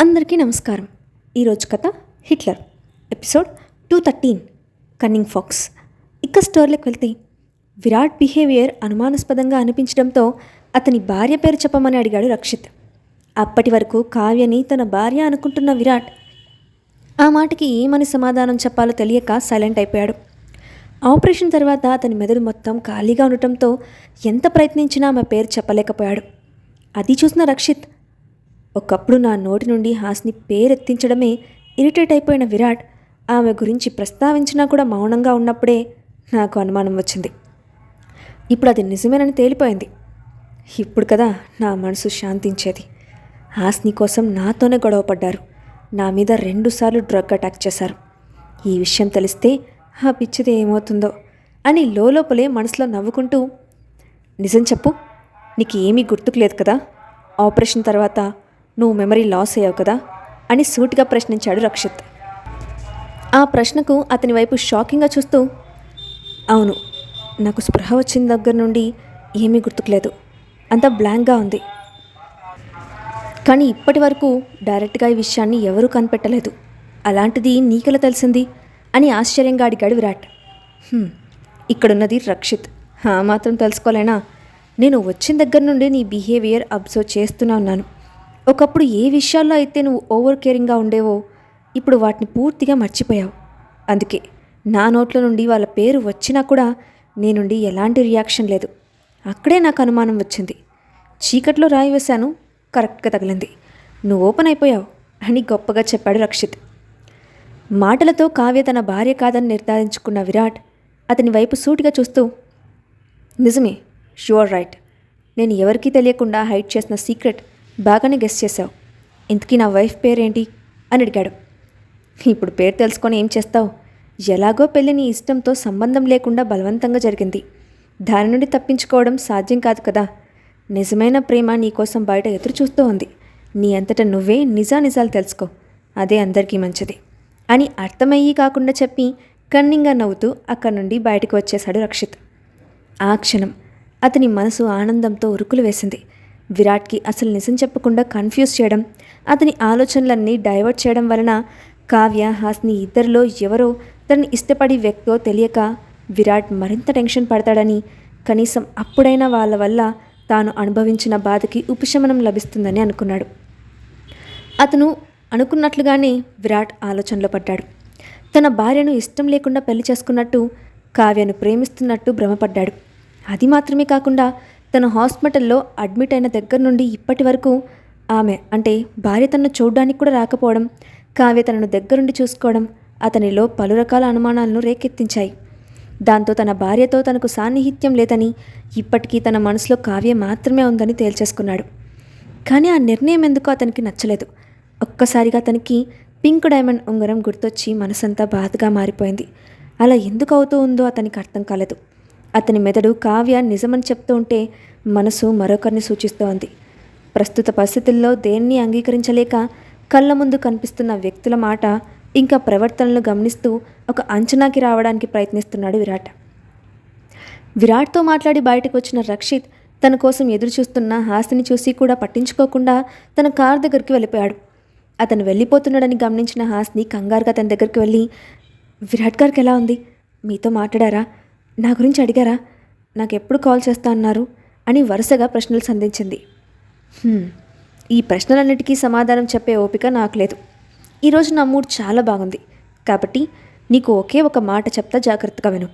అందరికీ నమస్కారం. ఈరోజు కథ హిట్లర్ ఎపిసోడ్ 213 కన్నింగ్ ఫాక్స్. ఇక స్టోరీలోకి వెళ్తే విరాట్ బిహేవియర్ అనుమానాస్పదంగా అనిపించడంతో అతని భార్య పేరు చెప్పమని అడిగాడు రక్షిత్. అప్పటి వరకు కావ్యని తన భార్య అనుకుంటున్న విరాట్ ఆ మాటకి ఏమని సమాధానం చెప్పాలో తెలియక సైలెంట్ అయిపోయాడు. ఆపరేషన్ తర్వాత అతని మెదడు మొత్తం ఖాళీగా ఉండటంతో ఎంత ప్రయత్నించినా ఆమె పేరు చెప్పలేకపోయాడు. అది చూసిన రక్షిత్, ఒకప్పుడు నా నోటి నుండి హాస్ని పేరెత్తించడమే ఇరిటేట్ అయిపోయిన విరాట్ ఆమె గురించి ప్రస్తావించినా కూడా మౌనంగా ఉన్నప్పుడే నాకు అనుమానం వచ్చింది. ఇప్పుడు అది నిజమేనని తేలిపోయింది. ఇప్పుడు కదా నా మనసు శాంతించేది. హాస్ని కోసం నాతోనే గొడవ పడ్డారు. నా మీద 2 సార్లు డ్రగ్ అటాక్ చేశారు. ఈ విషయం తెలిస్తే ఆ పిచ్చిది ఏమవుతుందో అని లోపలే మనసులో నవ్వుకుంటూ, నిజం చెప్పు, నీకు ఏమీ గుర్తుకు లేదు కదా? ఆపరేషన్ తర్వాత నువ్వు మెమరీ లాస్ అయ్యావు కదా అని సూటిగా ప్రశ్నించాడు రక్షిత్. ఆ ప్రశ్నకు అతని వైపు షాకింగ్గా చూస్తూ, అవును, నాకు స్పృహ వచ్చిన దగ్గర నుండి ఏమీ గుర్తుకులేదు, అంతా బ్లాంక్గా ఉంది. కానీ ఇప్పటి వరకు డైరెక్ట్గా ఈ విషయాన్ని ఎవరూ కనిపెట్టలేదు. అలాంటిది నీకెలా తెలిసింది అని ఆశ్చర్యంగా అడిగాడు విరాట్. ఇక్కడున్నది రక్షిత్, ఆ మాత్రం తెలుసుకోలేనా? నేను వచ్చిన దగ్గర నుండి నీ బిహేవియర్ అబ్జర్వ్ చేస్తూనే ఉన్నాను. ఒకప్పుడు ఏ విషయాల్లో అయితే నువ్వు ఓవర్ కేరింగ్గా ఉండేవో ఇప్పుడు వాటిని పూర్తిగా మర్చిపోయావు. అందుకే నా నోట్ల నుండి వాళ్ళ పేరు వచ్చినా కూడా నీ నుండి ఎలాంటి రియాక్షన్ లేదు. అక్కడే నాకు అనుమానం వచ్చింది. చీకట్లో రాయి వేశాను, కరెక్ట్గా తగిలింది. నువ్వు ఓపెన్ అయిపోయావు అని గొప్పగా చెప్పాడు రక్షిత్. మాటలతో కావ్య తన భార్య కాదని నిర్ధారించుకున్న విరాట్ అతని వైపు సూటిగా చూస్తూ, నిజమే, ష్యూర్ రైట్. నేను ఎవరికీ తెలియకుండా హైడ్ చేసిన సీక్రెట్ బాగానే గెస్ చేశావు. ఇంతకీ నా వైఫ్ పేరేంటి అని అడిగాడు. ఇప్పుడు పేరు తెలుసుకొని ఏం చేస్తావు? ఎలాగో పెళ్ళి నీ ఇష్టంతో సంబంధం లేకుండా బలవంతంగా జరిగింది. దాని నుండి తప్పించుకోవడం సాధ్యం కాదు కదా. నిజమైన ప్రేమ నీకోసం బయట ఎదురు చూస్తూ ఉంది. నీ అంతటా నువ్వే నిజాలు తెలుసుకో, అదే అందరికీ మంచిది అని అర్థమయ్యి కాకుండా చెప్పి కన్నింగా నవ్వుతూ అక్కడి నుండి బయటకు వచ్చేశాడు రక్షిత్. ఆ క్షణం అతని మనసు ఆనందంతో ఉరుకులు వేసింది. విరాట్కి అసలు నిజం చెప్పకుండా కన్ఫ్యూజ్ చేయడం, అతని ఆలోచనలన్నీ డైవర్ట్ చేయడం వలన కావ్య, హాస్ని ఇద్దరిలో ఎవరో తనని ఇష్టపడి వ్యక్తో తెలియక విరాట్ మరింత టెన్షన్ పడతాడని, కనీసం అప్పుడైనా వాళ్ళ వల్ల తాను అనుభవించిన బాధకి ఉపశమనం లభిస్తుందని అనుకున్నాడు. అతను అనుకున్నట్లుగానే విరాట్ ఆలోచనలో పడ్డాడు. తన భార్యను ఇష్టం లేకుండా పెళ్లి చేసుకున్నట్టు, కావ్యను ప్రేమిస్తున్నట్టు భ్రమపడ్డాడు. అది మాత్రమే కాకుండా తను హాస్పిటల్లో అడ్మిట్ అయిన దగ్గర నుండి ఇప్పటి వరకు ఆమె అంటే భార్య తనను చూడడానికి కూడా రాకపోవడం, కావ్య తనను దగ్గరుండి చూసుకోవడం అతనిలో పలు రకాల అనుమానాలను రేకెత్తించాయి. దాంతో తన భార్యతో తనకు సాన్నిహిత్యం లేదని, ఇప్పటికీ తన మనసులో కావ్య మాత్రమే ఉందని తేల్చేసుకున్నాడు. కానీ ఆ నిర్ణయం ఎందుకో అతనికి నచ్చలేదు. ఒక్కసారిగా అతనికి పింక్ డైమండ్ ఉంగరం గుర్తొచ్చి మనసంతా బాధగా మారిపోయింది. అలా ఎందుకు అవుతూ ఉందో అతనికి అర్థం కాలేదు. అతని మెదడు కావ్య నిజమని చెప్తూ ఉంటే మనసు మరొకరిని సూచిస్తోంది. ప్రస్తుత పరిస్థితుల్లో దేన్ని అంగీకరించలేక కళ్ళ ముందు కనిపిస్తున్న వ్యక్తుల మాట ఇంకా ప్రవర్తనలు గమనిస్తూ ఒక అంచనాకి రావడానికి ప్రయత్నిస్తున్నాడు విరాట్. విరాట్తో మాట్లాడి బయటకు వచ్చిన రక్షిత్ తన కోసం ఎదురు చూస్తున్న హాస్ని చూసి కూడా పట్టించుకోకుండా తన కారు దగ్గరికి వెళ్ళిపోయాడు. అతను వెళ్ళిపోతున్నాడని గమనించిన హాస్ని కంగారుగా తన దగ్గరికి వెళ్ళి, విరాట్ గారికి ఎలా ఉంది? మీతో మాట్లాడారా? నా గురించి అడిగారా? నాకెప్పుడు కాల్ చేస్తా అన్నారు అని వరుసగా ప్రశ్నలు సంధించింది. ఈ ప్రశ్నలన్నిటికీ సమాధానం చెప్పే ఓపిక నాకు లేదు. ఈరోజు నా మూడ్ చాలా బాగుంది కాబట్టి నీకు ఒకే ఒక మాట చెప్తా, జాగ్రత్తగా విను.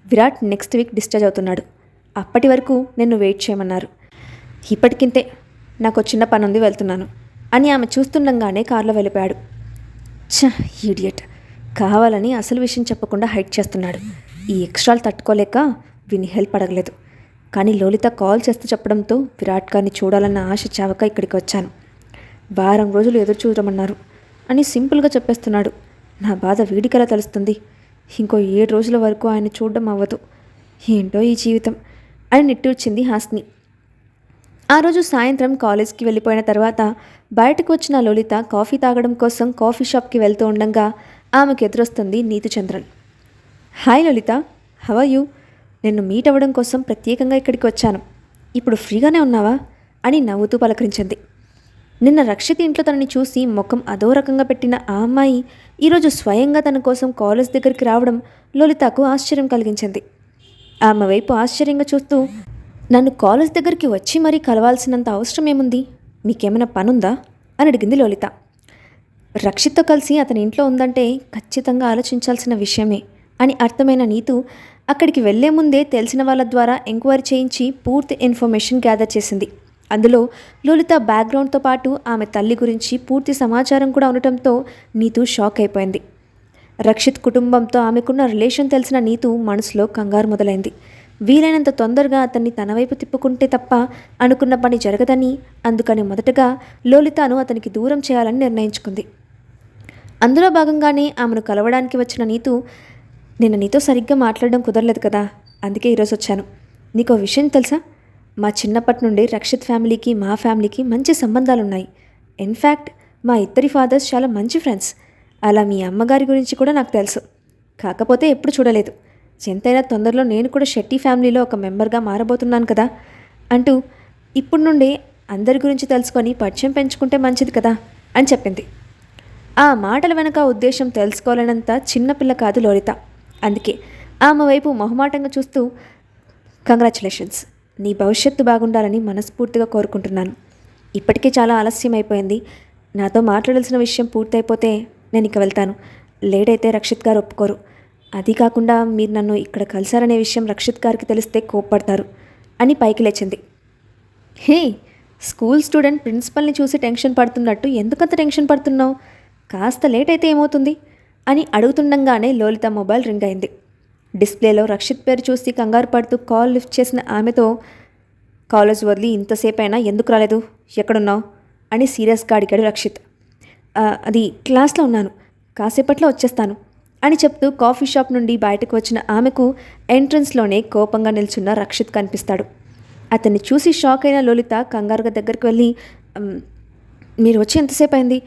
విరాట్ నెక్స్ట్ వీక్ డిశ్చార్జ్ అవుతున్నాడు. అప్పటి వరకు నిన్ను వెయిట్ చేయమన్నారు. ఇప్పటికింతే, నాకు చిన్న పని ఉంది, వెళ్తున్నాను అని ఆమె చూస్తుండగానే కారులో వెళ్ళిపోయాడు. ఈడియట్, కావాలని అసలు విషయం చెప్పకుండా హైడ్ చేస్తున్నాడు. ఈ ఎక్స్ట్రాలు తట్టుకోలేక విని హెల్ప్ అడగలేదు. కానీ లోలిత కాల్ చేస్తూ చెప్పడంతో విరాట్ గారిని చూడాలన్న ఆశ చావక ఇక్కడికి వచ్చాను. వారం రోజులు ఎదురు చూడమన్నారు అని సింపుల్గా చెప్పేస్తున్నాడు. నా బాధ వీడికెలా తెలుస్తుంది? ఇంకో 7 రోజుల వరకు ఆయన చూడడం అవ్వదు. ఏంటో ఈ జీవితం అని నిట్టూర్చింది హాస్ని. ఆ రోజు సాయంత్రం కాలేజ్కి వెళ్ళిపోయిన తర్వాత బయటకు వచ్చిన లోలిత కాఫీ తాగడం కోసం కాఫీ షాప్కి వెళ్తూ ఉండగా ఆమెకు ఎదురొస్తుంది Neethichandran. Hi Lalitha, how are you? నిన్ను మీట్ అవ్వడం కోసం ప్రత్యేకంగా ఇక్కడికి వచ్చాను. ఇప్పుడు ఫ్రీగానే ఉన్నావా అని నవ్వుతూ పలకరించింది. నిన్న రక్షిత్ ఇంట్లో తనని చూసి ముఖం అదో రకంగా పెట్టిన ఆ అమ్మాయి ఈరోజు స్వయంగా తన కోసం కాలేజ్ దగ్గరికి రావడం లోలితకు ఆశ్చర్యం కలిగించింది. ఆమె వైపు ఆశ్చర్యంగా చూస్తూ, నన్ను కాలేజ్ దగ్గరికి వచ్చి మరీ కలవాల్సినంత అవసరం ఏముంది? మీకేమైనా పనుందా అని అడిగింది లోలిత. రక్షిత్తో కలిసి అతని ఇంట్లో ఉందంటే ఖచ్చితంగా ఆలోచించాల్సిన విషయమే అని అర్థమైన నీతు అక్కడికి వెళ్లే ముందే తెలిసిన వాళ్ళ ద్వారా ఎంక్వైరీ చేయించి పూర్తి ఇన్ఫర్మేషన్ గ్యాదర్ చేసింది. అందులో లోలిత బ్యాక్గ్రౌండ్తో పాటు ఆమె తల్లి గురించి పూర్తి సమాచారం కూడా ఉండటంతో నీతు షాక్ అయిపోయింది. రక్షిత్ కుటుంబంతో ఆమెకున్న రిలేషన్ తెలిసిన నీతు మనసులో కంగారు మొదలైంది. వీలైనంత తొందరగా అతన్ని తన వైపు తిప్పుకుంటే తప్ప అనుకున్న పని జరగదని, అందుకని మొదటగా లోలితను అతనికి దూరం చేయాలని నిర్ణయించుకుంది. అందులో భాగంగానే ఆమెను కలవడానికి వచ్చిన నీతు, నేను నీతో సరిగ్గా మాట్లాడడం కుదరలేదు కదా, అందుకే ఈరోజు వచ్చాను. నీకో విషయం తెలుసా? మా చిన్నప్పటి నుండి రక్షిత్ ఫ్యామిలీకి మా ఫ్యామిలీకి మంచి సంబంధాలున్నాయి. ఇన్ఫ్యాక్ట్ మా ఇద్దరి ఫాదర్స్ చాలా మంచి ఫ్రెండ్స్. అలా మీ అమ్మగారి గురించి కూడా నాకు తెలుసు. కాకపోతే ఎప్పుడు చూడలేదు. ఎంతైనా తొందరలో నేను కూడా శెట్టి ఫ్యామిలీలో ఒక మెంబర్గా మారబోతున్నాను కదా అంటూ, ఇప్పుడు నుండే అందరి గురించి తెలుసుకొని పరిచయం పెంచుకుంటే మంచిది కదా అని చెప్పింది. ఆ మాటల వెనక ఉద్దేశం తెలుసుకోలేనంత చిన్నపిల్ల కాదు లోలిత. అందుకే ఆమె వైపు మొహమాటంగా చూస్తూ, కంగ్రాచులేషన్స్, నీ భవిష్యత్తు బాగుండాలని మనస్ఫూర్తిగా కోరుకుంటున్నాను. ఇప్పటికే చాలా ఆలస్యం అయిపోయింది. నాతో మాట్లాడాల్సిన విషయం పూర్తయిపోతే నేను ఇక వెళ్తాను. లేట్ అయితే రక్షిత్ గారు ఒప్పుకోరు. అది కాకుండా మీరు నన్ను ఇక్కడ కలిశారనే విషయం రక్షిత్ గారికి తెలిస్తే కోప్పడతారు అని పైకి లేచింది. హే, స్కూల్ స్టూడెంట్ ప్రిన్సిపల్ని చూసి టెన్షన్ పడుతున్నట్టు ఎందుకంత టెన్షన్ పడుతున్నావు? కాస్త లేట్ అయితే ఏమవుతుంది అని అడుగుతుండగానే లోలిత మొబైల్ రింగ్ అయింది. డిస్ప్లేలో రక్షిత్ పేరు చూసి కంగారు పడుతూ కాల్ లిఫ్ట్ చేసిన ఆమెతో, కాలేజ్ వదిలి ఇంతసేపు అయినా ఎందుకు రాలేదు? ఎక్కడున్నావు అని సీరియస్గా అడిగాడు రక్షిత్. అది క్లాస్లో ఉన్నాను, కాసేపట్లో వచ్చేస్తాను అని చెప్తూ కాఫీ షాప్ నుండి బయటకు వచ్చిన ఆమెకు ఎంట్రన్స్లోనే కోపంగా నిల్చున్న రక్షిత్ కనిపిస్తాడు. అతన్ని చూసి షాక్ అయిన లోలిత కంగారుగా దగ్గరికి వెళ్ళి, మీరు వచ్చి ఎంతసేపు అయింది?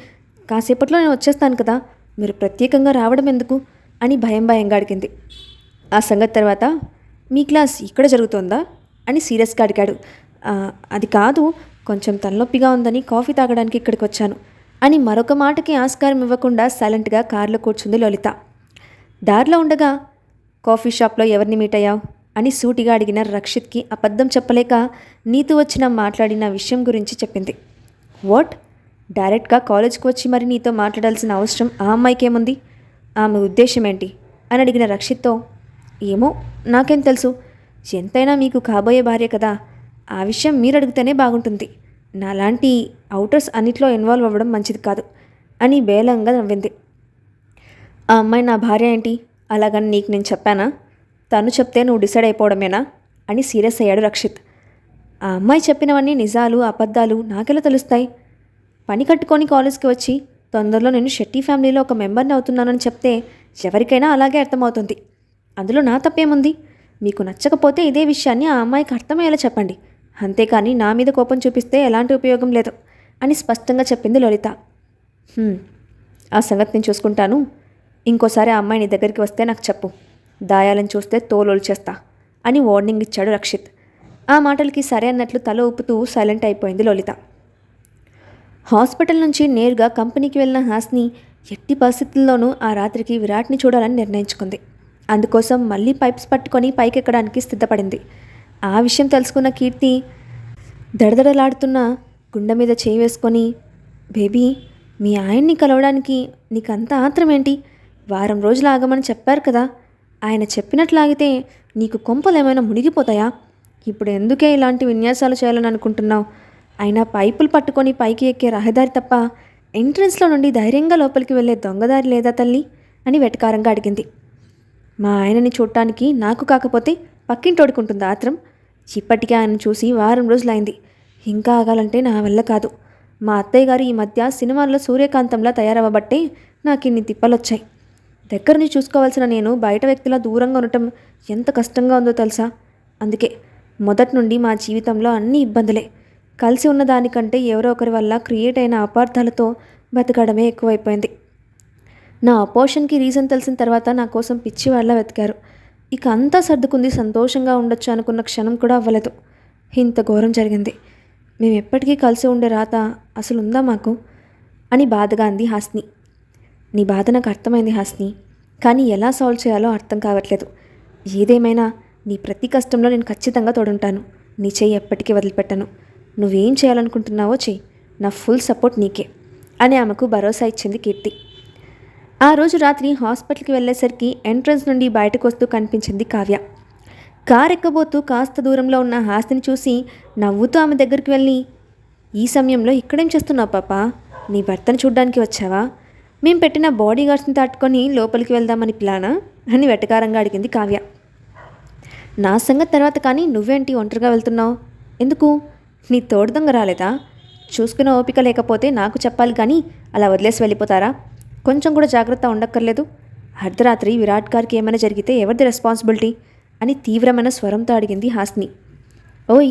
కాసేపట్లో నేను వచ్చేస్తాను కదా, మీరు ప్రత్యేకంగా రావడం ఎందుకు అని భయంగా అడిగింది. ఆ సంగతి తర్వాత మీ క్లాస్ ఇక్కడ జరుగుతోందా అని సీరియస్గా అడిగాడు. అది కాదు, కొంచెం తలనొప్పిగా ఉందని కాఫీ తాగడానికి ఇక్కడికి వచ్చాను అని మరొక మాటకి ఆస్కారం ఇవ్వకుండా సైలెంట్గా కారులో కూర్చుంది లోలిత. దారిలో ఉండగా, కాఫీ షాప్లో ఎవరిని మీట్ అయ్యావు అని సూటిగా అడిగిన రక్షిత్కి అబద్ధం చెప్పలేక నీతు వచ్చిన మాట్లాడిన విషయం గురించి చెప్పింది. వాట్? డైరెక్ట్గా కాలేజ్కి వచ్చి మరి నీతో మాట్లాడాల్సిన అవసరం ఆ అమ్మాయికేముంది? ఆమె ఉద్దేశం ఏంటి అని అడిగిన రక్షిత్తో, ఏమో నాకేం తెలుసు, ఎంతైనా మీకు కాబోయే భార్య కదా, ఆ విషయం మీరు అడిగితేనే బాగుంటుంది. నాలాంటి అవుటర్స్ అన్నిట్లో ఇన్వాల్వ్ అవ్వడం మంచిది కాదు అని బేలంగా నవ్వింది. ఆ అమ్మాయి నా భార్య ఏంటి? అలాగని నీకు నేను చెప్పానా? తను చెప్తే నువ్వు డిసైడ్ అయిపోవడమేనా అని సీరియస్ అయ్యాడు రక్షిత్. ఆ అమ్మాయి చెప్పినవన్నీ నిజాలు అబద్ధాలు నాకెలా తెలుస్తాయి? పని కట్టుకొని కాలేజ్కి వచ్చి తొందరలో నేను శెట్టి ఫ్యామిలీలో ఒక మెంబర్ని అవుతున్నానని చెప్తే ఎవరికైనా అలాగే అర్థమవుతుంది. అందులో నా తప్పేముంది? మీకు నచ్చకపోతే ఇదే విషయాన్ని ఆ అమ్మాయికి అర్థమయ్యేలా చెప్పండి, అంతేకాని నా మీద కోపం చూపిస్తే ఎలాంటి ఉపయోగం లేదు అని స్పష్టంగా చెప్పింది లలిత. ఆ సంగతి నేను చూసుకుంటాను. ఇంకోసారి ఆ అమ్మాయి నీ దగ్గరికి వస్తే నాకు చెప్పు, దాయాలని చూస్తే తోలొల్చేస్తా అని వార్నింగ్ ఇచ్చాడు రక్షిత్. ఆ మాటలకి సరే అన్నట్లు తల ఊపుతూ సైలెంట్ అయిపోయింది లలిత. హాస్పిటల్ నుంచి నేరుగా కంపెనీకి వెళ్ళిన హాస్ని ఎట్టి పరిస్థితుల్లోనూ ఆ రాత్రికి విరాట్ని చూడాలని నిర్ణయించుకుంది. అందుకోసం మళ్ళీ పైప్స్ పట్టుకొని పైకెక్కడానికి సిద్ధపడింది. ఆ విషయం తెలుసుకున్న కీర్తి దడదడలాడుతున్న గుండె మీద చేయి వేసుకొని, బేబీ, మీ ఆయన్ని కలవడానికి నీకంత ఆత్రం ఏంటి? వారం రోజులు ఆగమని చెప్పారు కదా, ఆయన చెప్పినట్లు ఆగితే నీకు కొంపలు ఏమైనా మునిగిపోతాయా? ఇప్పుడు ఎందుకే ఇలాంటి విన్యాసాలు చేయాలని అనుకుంటున్నావు? అయినా పైపులు పట్టుకొని పైకి ఎక్కే రహదారి తప్ప ఎంట్రన్స్లో నుండి ధైర్యంగా లోపలికి వెళ్ళే దొంగదారి లేదా తల్లి అని వెటకారంగా అడిగింది. మా ఆయనని చూడటానికి నాకు కాకపోతే పక్కింటోడుకుంటుంది ఆత్రం. ఇప్పటికే ఆయన చూసి వారం రోజులైంది. ఇంకా ఆగాలంటే నా వల్ల కాదు. మా అత్తయ్య గారు ఈ మధ్య సినిమాల్లో సూర్యకాంతంలా తయారవ్వబట్టే నాకు ఇన్ని తిప్పలొచ్చాయి. దగ్గరని చూసుకోవాల్సిన నేను బయట వ్యక్తిలా దూరంగా ఉండటం ఎంత కష్టంగా ఉందో తెలుసా? అందుకే మొదటి నుండి మా జీవితంలో అన్ని ఇబ్బందులే. కలిసి ఉన్న దానికంటే ఎవరో ఒకరి వల్ల క్రియేట్ అయిన అపార్థాలతో బతకడమే ఎక్కువైపోయింది. నా అపోషన్కి రీజన్ తెలిసిన తర్వాత నా కోసం పిచ్చి వాళ్ళ వెతికారు. ఇక అంతా సర్దుకుంది, సంతోషంగా ఉండొచ్చు అనుకున్న క్షణం కూడా అవ్వలేదు. ఇంత ఘోరం జరిగింది. మేము ఎప్పటికీ కలిసి ఉండే రాత అసలు ఉందా మాకు అని బాధగా అంది హాస్ని. నీ బాధ నాకు అర్థమైంది హాస్ని, కానీ ఎలా సాల్వ్ చేయాలో అర్థం కావట్లేదు. ఏదేమైనా నీ ప్రతి కష్టంలో నేను ఖచ్చితంగా తోడుంటాను. నీ చెయ్యి ఎప్పటికీ వదిలిపెట్టను. నువ్వేం చేయాలనుకుంటున్నావో చెయ్యి, నా ఫుల్ సపోర్ట్ నీకే అని ఆమెకు భరోసా ఇచ్చింది కీర్తి. ఆ రోజు రాత్రి హాస్పిటల్కి వెళ్ళేసరికి ఎంట్రన్స్ నుండి బయటకు వస్తూ కనిపించింది కావ్య. కారు ఎక్కబోతూ కాస్త దూరంలో ఉన్న హాస్తిని చూసి నవ్వుతూ ఆమె దగ్గరికి వెళ్ళి, ఈ సమయంలో ఇక్కడేం చేస్తున్నావు పాపా? నీ భర్తను చూడ్డానికి వచ్చావా? మేం పెట్టిన బాడీ గార్డ్స్ని తట్టుకొని లోపలికి వెళ్దామని ప్లానా అని వెటకారంగా అడిగింది కావ్య. నా సంగతి తర్వాత, కానీ నువ్వేంటి ఒంటరిగా వెళ్తున్నావు? ఎందుకు? నీ తోడు దొంగ రాలేదా? చూసుకునే ఓపిక లేకపోతే నాకు చెప్పాలి, కానీ అలా వదిలేసి వెళ్ళిపోతారా? కొంచెం కూడా జాగ్రత్త ఉండక్కర్లేదు. అర్ధరాత్రి విరాట్ గారికి ఏమైనా జరిగితే ఎవరిది రెస్పాన్సిబిలిటీ అని తీవ్రమైన స్వరంతో అడిగింది హాస్ని. ఓయ్,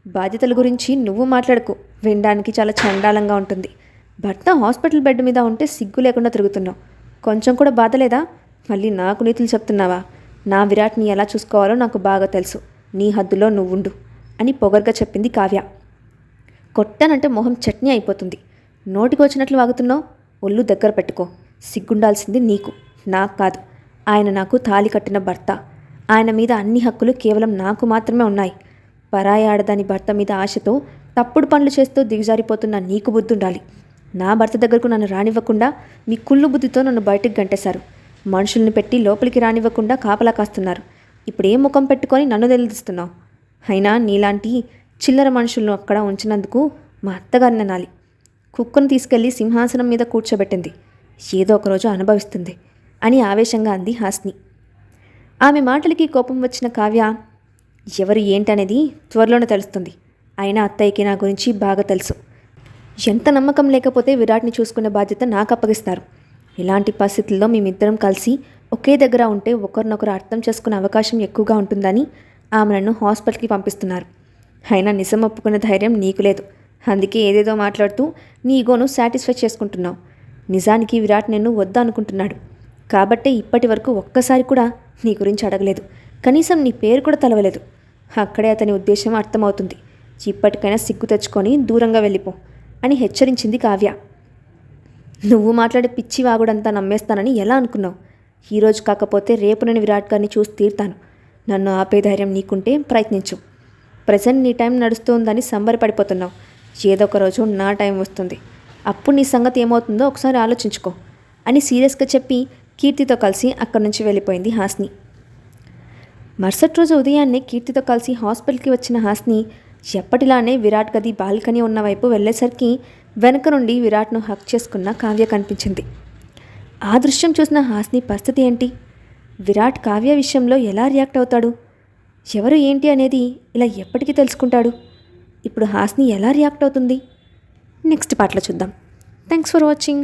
బాధ్యతల గురించి నువ్వు మాట్లాడకు, వినడానికి చాలా చండాలంగా ఉంటుంది. భర్త హాస్పిటల్ బెడ్ మీద ఉంటే సిగ్గు లేకుండా తిరుగుతున్నావు. కొంచెం కూడా బాధ లేదా? మళ్ళీ నాకు నీతులు చెప్తున్నావా? నా విరాట్ని ఎలా చూసుకోవాలో నాకు బాగా తెలుసు. నీ హద్దులో నువ్వుండు అని పొగరుగా చెప్పింది కావ్య. కొట్టానంటే మొహం చట్నీ అయిపోతుంది. నోటికి వచ్చినట్లు వాగుతున్నావు. ఒళ్ళు దగ్గర పెట్టుకో. సిగ్గుండాల్సింది నీకు, నాకు కాదు. ఆయన నాకు తాళి కట్టిన భర్త. ఆయన మీద అన్ని హక్కులు కేవలం నాకు మాత్రమే ఉన్నాయి. పరాయి ఆడదాని భర్త మీద ఆశతో తప్పుడు పనులు చేస్తూ దిగజారిపోతున్న నీకు బుద్ధి ఉండాలి. నా భర్త దగ్గరకు నన్ను రానివ్వకుండా మీ కుళ్ళు బుద్ధితో నన్ను బయటికి గంటేశారు. మనుషుల్ని పెట్టి లోపలికి రానివ్వకుండా కాపలా కాస్తున్నారు. ఇప్పుడు ఏ ముఖం పెట్టుకొని నన్ను నిలదీస్తున్నావు? అయినా నీలాంటి చిల్లర మనుషులను అక్కడ ఉంచినందుకు మా అత్తగారిని అనాలి. కుక్కను తీసుకెళ్లి సింహాసనం మీద కూర్చోబెట్టింది. ఏదో ఒకరోజు అనుభవిస్తుంది అని ఆవేశంగా అంది హాస్ని. ఆమె మాటలకి కోపం వచ్చిన కావ్య, ఎవరు ఏంటనేది త్వరలోనే తెలుస్తుంది. అయినా అత్తయ్యకి నా గురించి బాగా తెలుసు. ఎంత నమ్మకం లేకపోతే విరాట్ని చూసుకునే బాధ్యత నాకు అప్పగిస్తారు. ఇలాంటి పరిస్థితుల్లో మేమిద్దరం కలిసి ఒకే దగ్గర ఉంటే ఒకరినొకరు అర్థం చేసుకునే అవకాశం ఎక్కువగా ఉంటుందని ఆమె నన్ను హాస్పిటల్కి పంపిస్తున్నారు. అయినా నిజం ఒప్పుకునే ధైర్యం నీకు లేదు. అందుకే ఏదేదో మాట్లాడుతూ నీ ఈగోను సాటిస్ఫై చేసుకుంటున్నావు. నిజానికి విరాట్ నిన్ను వద్దనుకుంటున్నాడు. కాబట్టే ఇప్పటి వరకు ఒక్కసారి కూడా నీ గురించి అడగలేదు. కనీసం నీ పేరు కూడా తలవలేదు. అక్కడే అతని ఉద్దేశం అర్థమవుతుంది. ఇప్పటికైనా సిగ్గు తెచ్చుకొని దూరంగా వెళ్ళిపో అని హెచ్చరించింది కావ్య. నువ్వు మాట్లాడే పిచ్చి వాగుడంతా నమ్మేస్తానని ఎలా అనుకున్నావు? ఈరోజు కాకపోతే రేపు నేను విరాట్ గారిని చూసి తీరుతాను. నన్ను ఆపే ధైర్యం నీకుంటే ప్రయత్నించు. ప్రజెంట్ నీ టైం నడుస్తుందని సంబరపడిపోతున్నావు. ఏదో ఒక రోజు నా టైం వస్తుంది. అప్పుడు నీ సంగతి ఏమవుతుందో ఒకసారి ఆలోచించుకో అని సీరియస్గా చెప్పి కీర్తితో కలిసి అక్కడి నుంచి వెళ్ళిపోయింది హాస్ని. మరుసటి రోజు ఉదయాన్నే కీర్తితో కలిసి హాస్పిటల్కి వచ్చిన హాస్ని ఎప్పటిలానే విరాట్ గది బాల్కనీ ఉన్న వైపు వెళ్ళేసరికి వెనక నుండి విరాట్ను హక్ చేసుకున్న కావ్య కనిపించింది. ఆ దృశ్యం చూసిన హాస్ని పరిస్థితి ఏంటి? విరాట్ కావ్య విషయంలో ఎలా రియాక్ట్ అవుతాడు? ఎవరు ఏంటి అనేది ఇలా ఎప్పటికీ తెలుసుకుంటాడు? ఇప్పుడు హాస్ని ఎలా రియాక్ట్ అవుతుంది? నెక్స్ట్ పార్ట్లో చూద్దాం. Thanks for watching.